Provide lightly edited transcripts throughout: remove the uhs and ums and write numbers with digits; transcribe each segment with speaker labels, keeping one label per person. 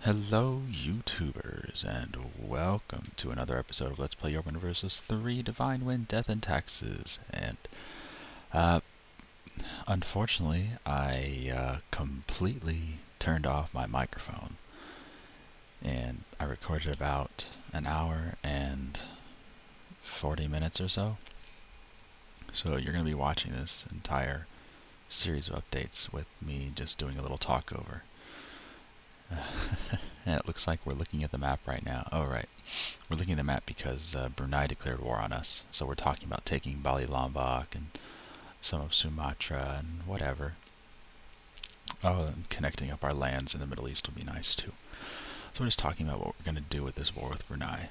Speaker 1: Hello YouTubers and welcome to another episode of Let's Play Europa Universalis 3 Divine Wind, Death and Taxes. And unfortunately I completely turned off my microphone and I recorded about an hour and 40 minutes or so. So you're going to be watching this entire series of updates with me just doing a little talk over. And it looks like we're looking at the map right now. Oh, right. We're looking at the map because Brunei declared war on us. So we're talking about taking Bali Lombok and some of Sumatra and whatever. Oh, and connecting up our lands in the Middle East would be nice too. So we're just talking about what we're going to do with this war with Brunei.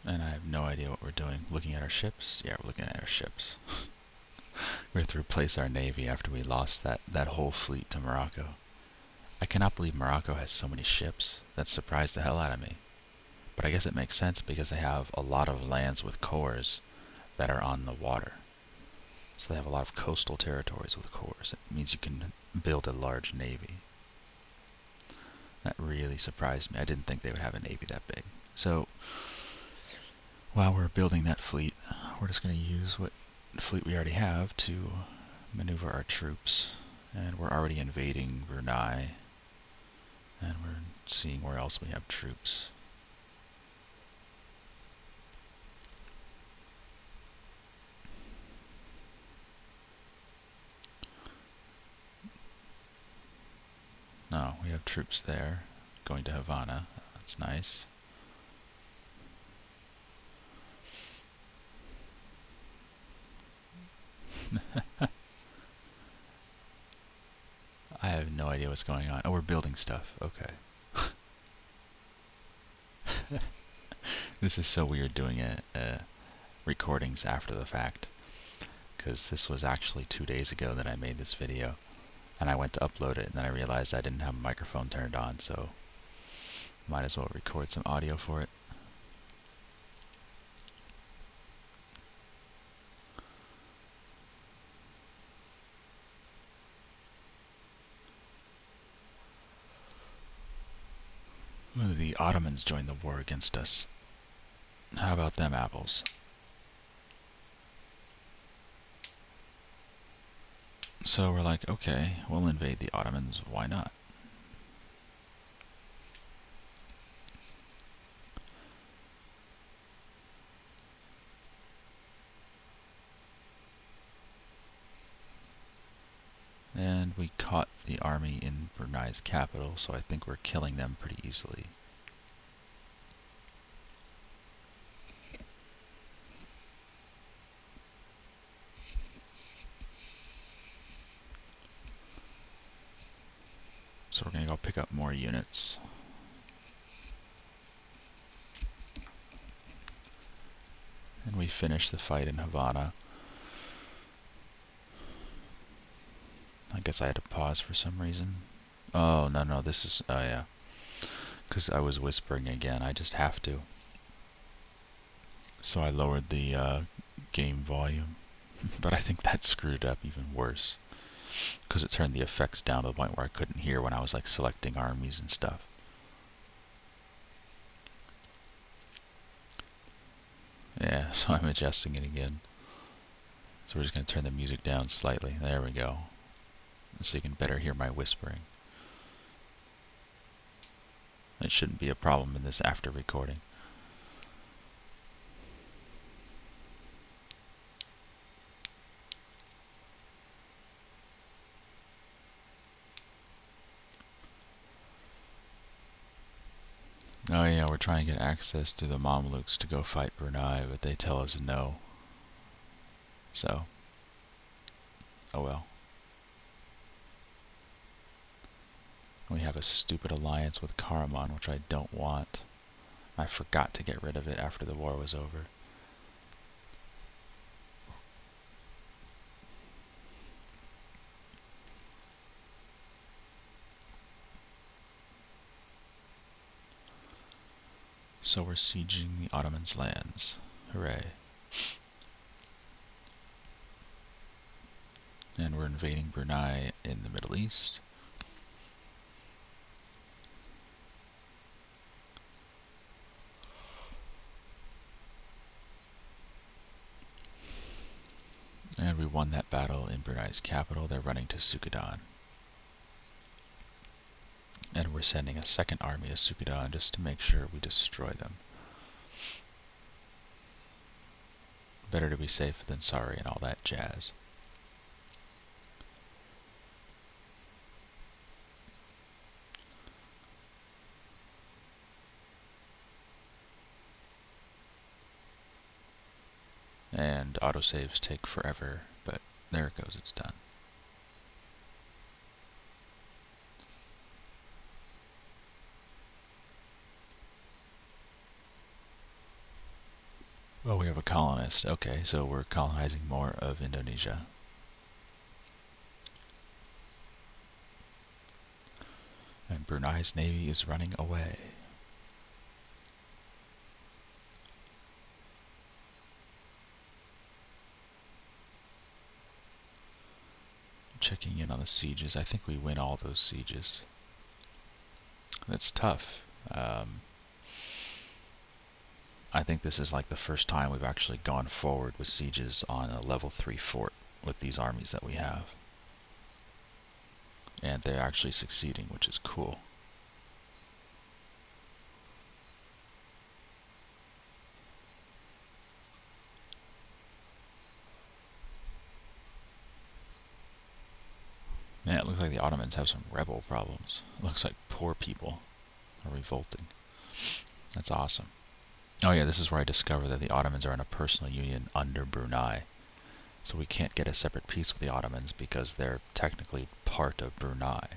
Speaker 1: And I have no idea what we're doing. Looking at our ships? Yeah, we're looking at our ships. We have to replace our navy after we lost that whole fleet to Morocco. I cannot believe Morocco has so many ships. That surprised the hell out of me. But I guess it makes sense because they have a lot of lands with cores that are on the water. So they have a lot of coastal territories with cores. It means you can build a large navy. That really surprised me. I didn't think they would have a navy that big. So while we're building that fleet, we're just going to use what fleet we already have to maneuver our troops. And we're already invading Brunei. And we're seeing where else we have troops. No, we have troops there going to Havana. That's nice. I have no idea what's going on. Oh, we're building stuff. Okay. This is so weird doing recordings after the fact. Because this was actually 2 days ago that I made this video. And I went to upload it and then I realized I didn't have a microphone turned on, so might as well record some audio for it. The Ottomans joined the war against us. How about them apples? So we're like, okay, we'll invade the Ottomans, why not? And we caught the army in Brunei's capital, so I think we're killing them pretty easily. So we're going to go pick up more units. And we finished the fight in Havana. I guess I had to pause for some reason. Oh, no, this is... Oh, yeah. Because I was whispering again. I just have to. So I lowered the game volume. But I think that screwed it up even worse. Because it turned the effects down to the point where I couldn't hear when I was like selecting armies and stuff. Yeah, so I'm adjusting it again. So we're just going to turn the music down slightly. There we go. So you can better hear my whispering. It shouldn't be a problem in this after recording. Oh yeah, we're trying to get access to the Mamluks to go fight Brunei, but they tell us no. So, oh well. We have a stupid alliance with Karaman, which I don't want. I forgot to get rid of it after the war was over. So we're sieging the Ottomans' lands. Hooray. And we're invading Brunei in the Middle East. And we won that battle in Brunei's capital. They're running to Sukhodan. And we're sending a second army to Sukhodan just to make sure we destroy them. Better to be safe than sorry and all that jazz. And autosaves take forever, but there it goes, it's done. Oh, we have a colonist. Okay, so we're colonizing more of Indonesia. And Brunei's navy is running away. Checking in on the sieges. I think we win all those sieges. That's tough. I think this is like the first time we've actually gone forward with sieges on a level 3 fort with these armies that we have. And they're actually succeeding, which is cool. Man, it looks like the Ottomans have some rebel problems. It looks like poor people are revolting. That's awesome. Oh yeah, this is where I discovered that the Ottomans are in a personal union under Brunei. So we can't get a separate peace with the Ottomans because they're technically part of Brunei.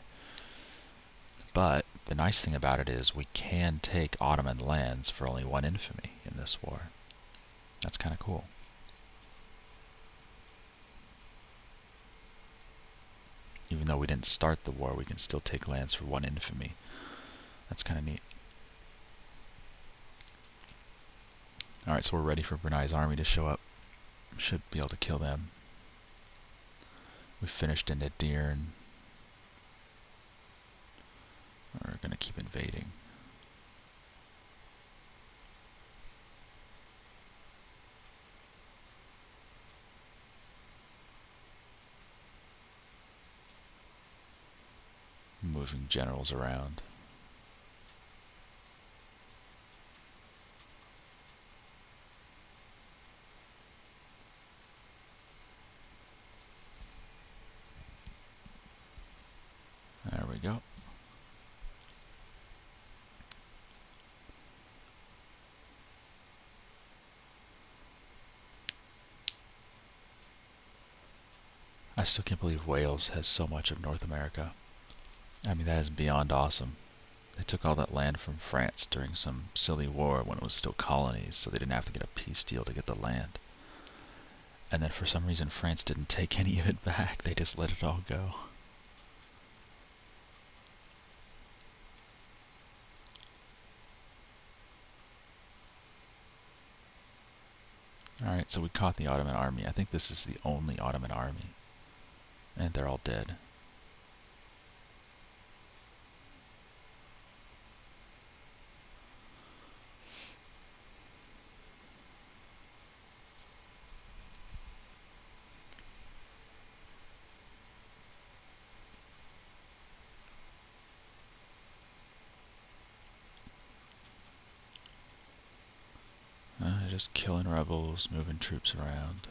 Speaker 1: But the nice thing about it is we can take Ottoman lands for only 1 infamy in this war. That's kind of cool. Even though we didn't start the war, we can still take lands for 1 infamy. That's kind of neat. Alright, so we're ready for Brunei's army to show up. Should be able to kill them. We finished in Nadirn. We're going to keep invading. Moving generals around. There we go. I still can't believe Wales has so much of North America. I mean, that is beyond awesome. They took all that land from France during some silly war when it was still colonies, so they didn't have to get a peace deal to get the land. And then for some reason France didn't take any of it back, they just let it all go. Alright, so we caught the Ottoman army. I think this is the only Ottoman army. And they're all dead. Just killing rebels, moving troops around.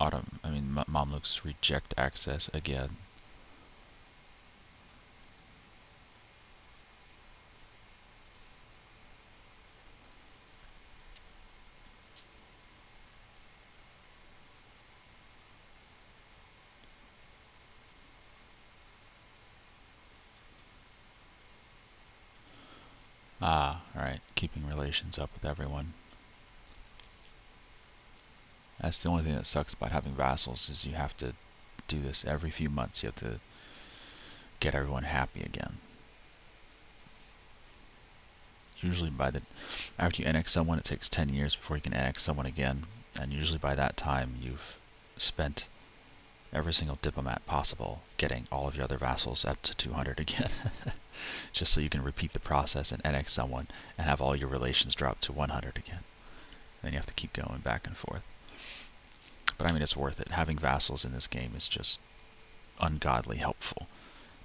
Speaker 1: Mamluks reject access again. Alright, keeping relations up with everyone. That's the only thing that sucks about having vassals, is you have to do this every few months. You have to get everyone happy again. Usually after you annex someone, it takes 10 years before you can annex someone again. And usually by that time, you've spent every single diplomat possible, getting all of your other vassals up to 200 again. Just so you can repeat the process and annex someone and have all your relations drop to 100 again. And then you have to keep going back and forth. But I mean, it's worth it. Having vassals in this game is just ungodly helpful.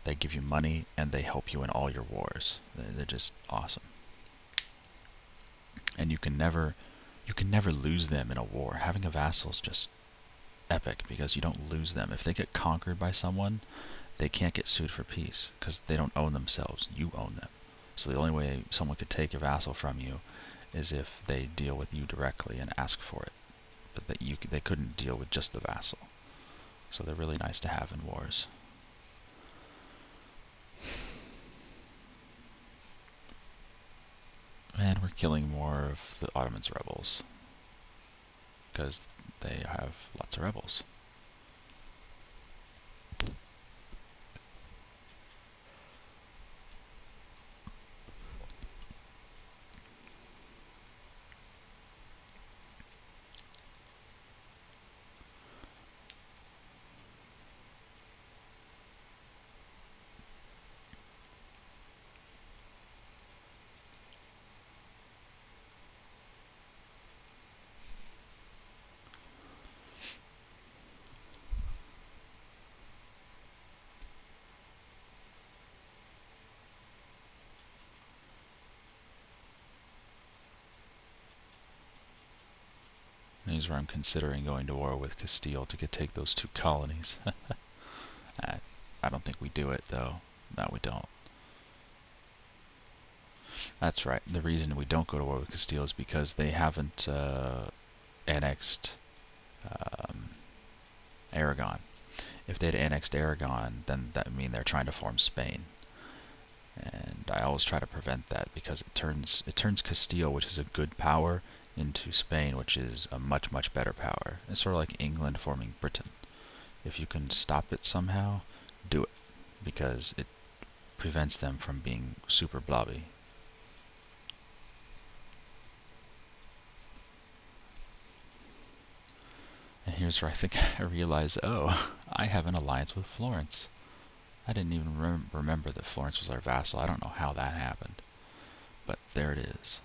Speaker 1: They give you money and they help you in all your wars. They're just awesome. And you can never lose them in a war. Having a vassal is just epic because you don't lose them. If they get conquered by someone, they can't get sued for peace because they don't own themselves. You own them. So the only way someone could take your vassal from you is if they deal with you directly and ask for it. But they couldn't deal with just the vassal. So they're really nice to have in wars. And we're killing more of the Ottomans' rebels because they have lots of rebels. Here's where I'm considering going to war with Castile to take those 2 colonies. I don't think we do it, though. No, we don't. That's right. The reason we don't go to war with Castile is because they haven't annexed Aragon. If they'd annexed Aragon, then that would mean they're trying to form Spain. And I always try to prevent that because it turns Castile, which is a good power, into Spain, which is a much, much better power. It's sort of like England forming Britain. If you can stop it somehow, do it, because it prevents them from being super blobby. And here's where I think I realize, oh, I have an alliance with Florence. I didn't even remember that Florence was our vassal. I don't know how that happened, but there it is.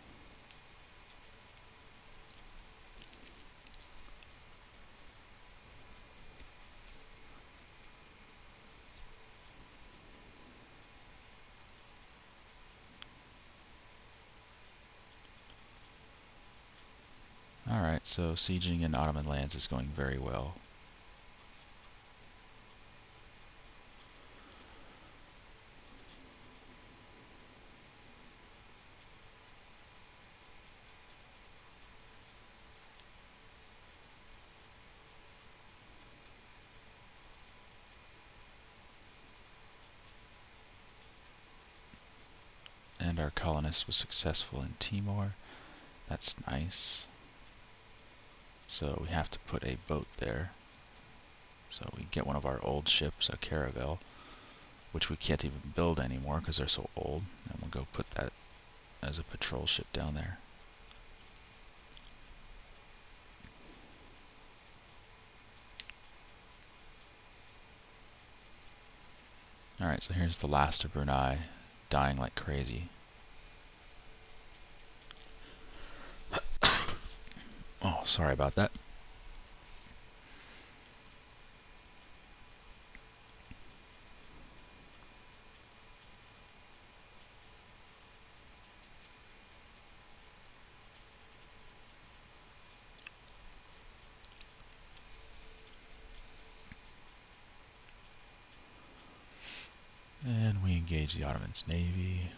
Speaker 1: Alright, so sieging in Ottoman lands is going very well. And our colonist was successful in Timor. That's nice. So we have to put a boat there. So we get one of our old ships, a caravel, which we can't even build anymore because they're so old. And we'll go put that as a patrol ship down there. Alright, so here's the last of Brunei, dying like crazy. Oh, sorry about that. And we engage the Ottoman's navy.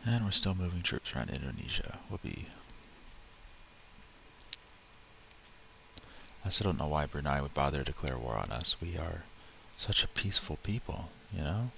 Speaker 1: And we're still moving troops around Indonesia. Whoopee. I still don't know why Brunei would bother to declare war on us. We are such a peaceful people, you know?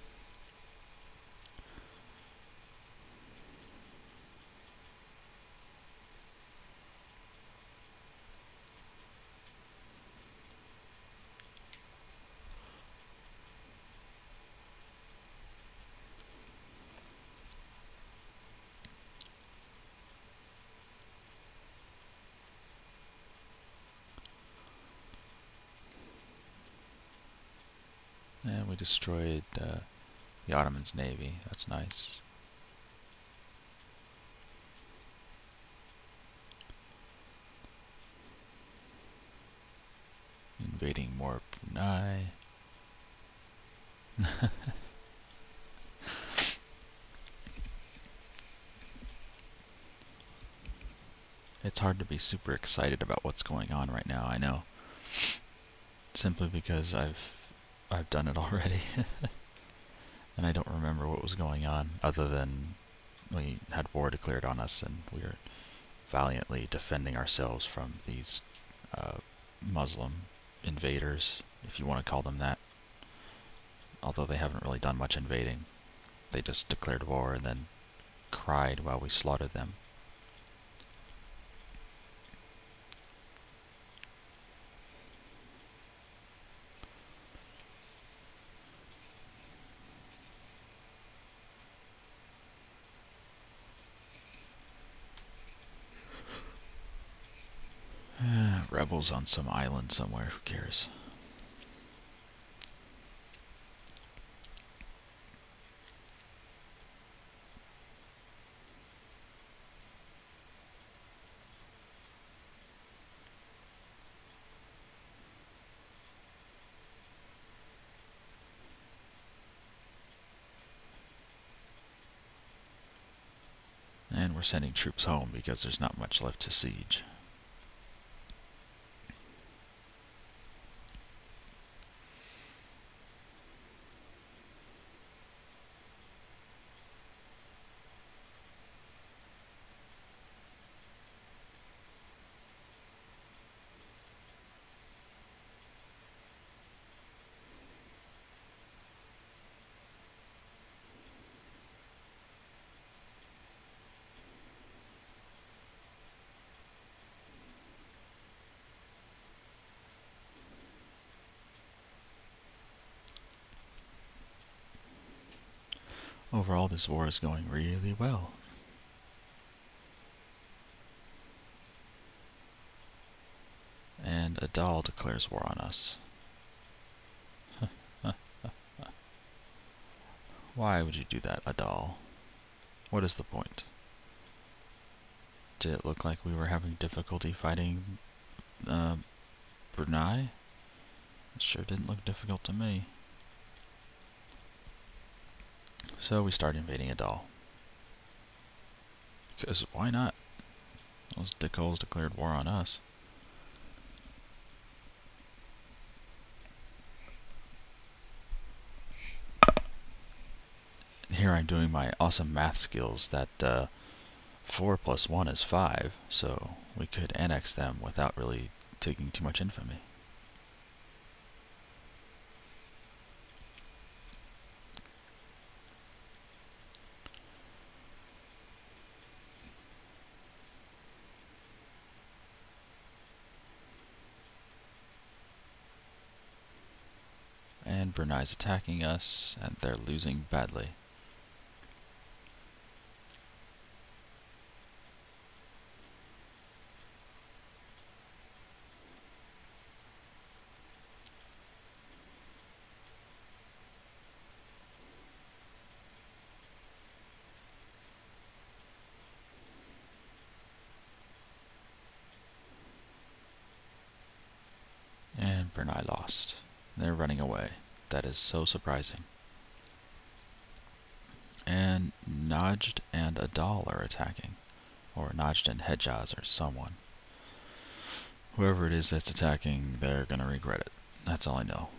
Speaker 1: And we destroyed the Ottoman's navy. That's nice. Invading more Brunei. It's hard to be super excited about what's going on right now, I know. Simply because I've done it already. And I don't remember what was going on, other than we had war declared on us and we were valiantly defending ourselves from these Muslim invaders, if you want to call them that. Although they haven't really done much invading. They just declared war and then cried while we slaughtered them. Rebels on some island somewhere, who cares? And we're sending troops home because there's not much left to siege. Overall, this war is going really well. And Adal declares war on us. Why would you do that, Adal? What is the point? Did it look like we were having difficulty fighting Brunei? It sure didn't look difficult to me. So we start invading Adal. Because why not? Those dickholes declared war on us. And here I'm doing my awesome math skills that 4 plus 1 is 5, so we could annex them without really taking too much infamy. And Brunei's attacking us, and they're losing badly. And Brunei lost. They're running away. That is so surprising. And Najd and Adal are attacking. Or Najd and Hejaz or someone. Whoever it is that's attacking, they're gonna regret it. That's all I know.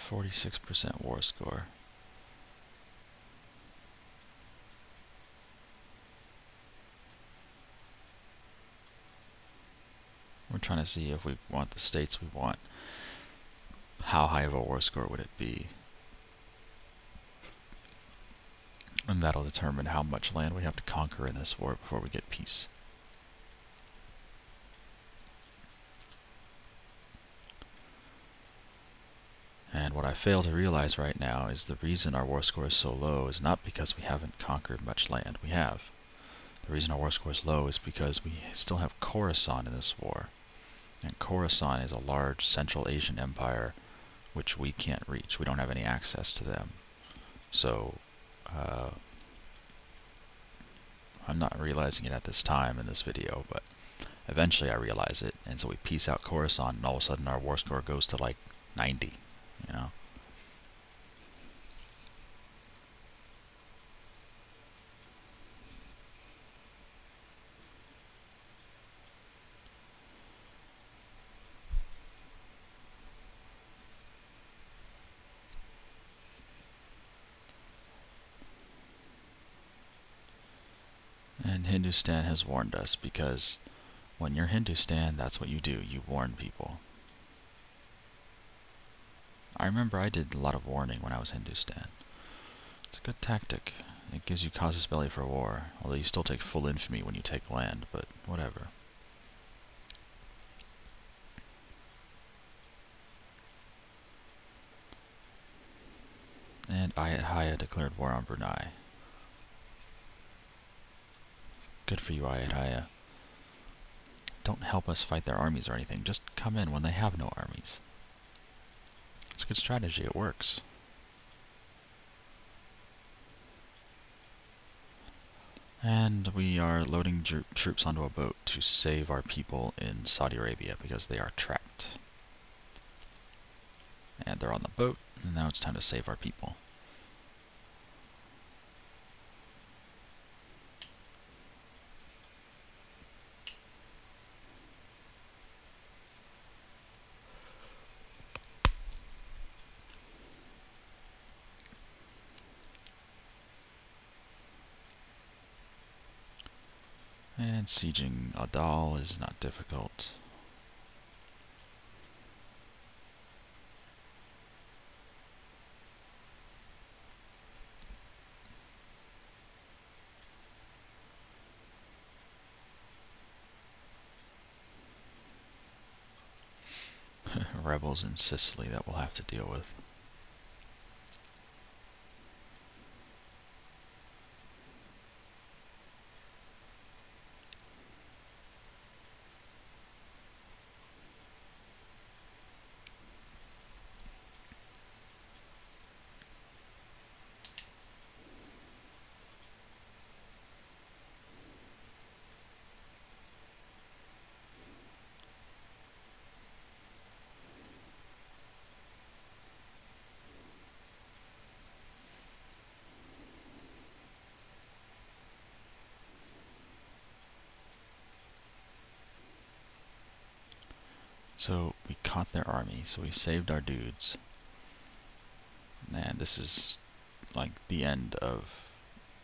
Speaker 1: 46% war score. We're trying to see if we want the states we want. How high of a war score would it be? And that'll determine how much land we have to conquer in this war before we get peace. And what I fail to realize right now is the reason our war score is so low is not because we haven't conquered much land. We have. The reason our war score is low is because we still have Khorasan in this war. And Khorasan is a large Central Asian empire which we can't reach. We don't have any access to them. So, I'm not realizing it at this time in this video, but eventually I realize it, and so we peace out Khorasan, and all of a sudden our war score goes to like 90, you know? And Hindustan has warned us, because when you're Hindustan, that's what you do. You warn people. I remember I did a lot of warning when I was Hindustan. It's a good tactic. It gives you casus belli for war, although you still take full infamy when you take land, but whatever. And Ayutthaya declared war on Brunei. Good for you, Ayutthaya. Don't help us fight their armies or anything. Just come in when they have no armies. It's a good strategy. It works. And we are loading troops onto a boat to save our people in Saudi Arabia because they are trapped. And they're on the boat, and now it's time to save our people. And sieging Adal is not difficult. Rebels in Sicily that we'll have to deal with. So we caught their army, so we saved our dudes. And this is like the end of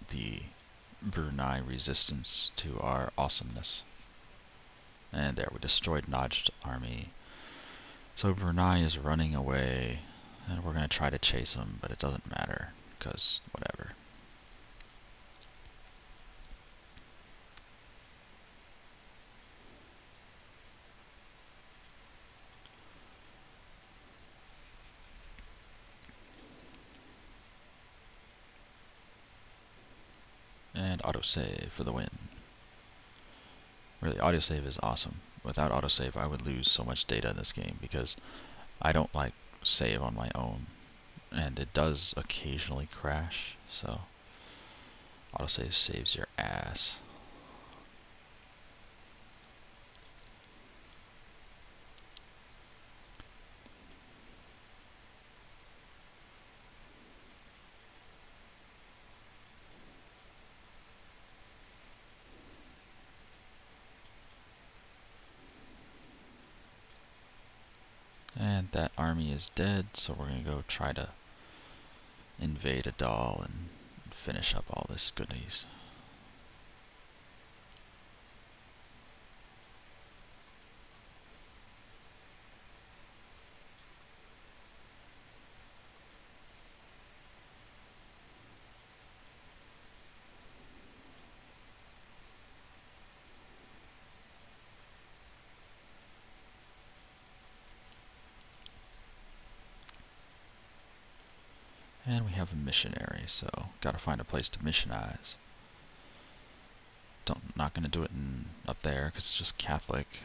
Speaker 1: the Brunei resistance to our awesomeness. And there, we destroyed Najd's army. So Brunei is running away, and we're going to try to chase him, but it doesn't matter, because whatever. And autosave for the win. Really, autosave is awesome. Without autosave, I would lose so much data in this game because I don't like save on my own, and it does occasionally crash, so autosave saves your ass. And that army is dead, so we're going to go try to invade a doll and finish up all this goodies. And we have a missionary, so gotta find a place to missionize. Not gonna do it up there, because it's just Catholic.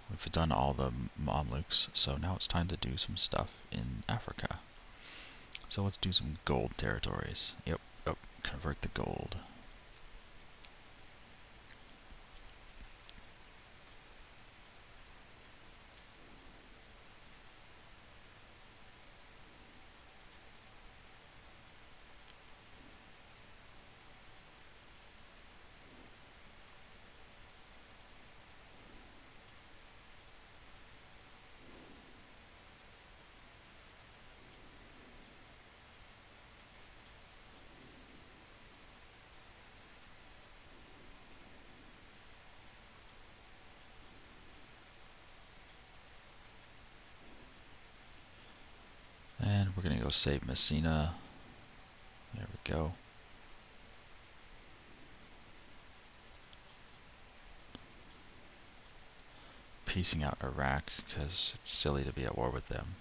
Speaker 1: We've done all the Mamluks, so now it's time to do some stuff in Africa. So let's do some gold territories. Yep, convert the gold. And we're gonna go save Messina. There we go. Piecing out Iraq, because it's silly to be at war with them.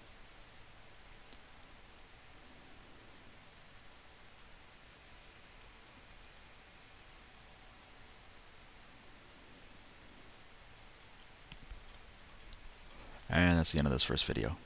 Speaker 1: And that's the end of this first video.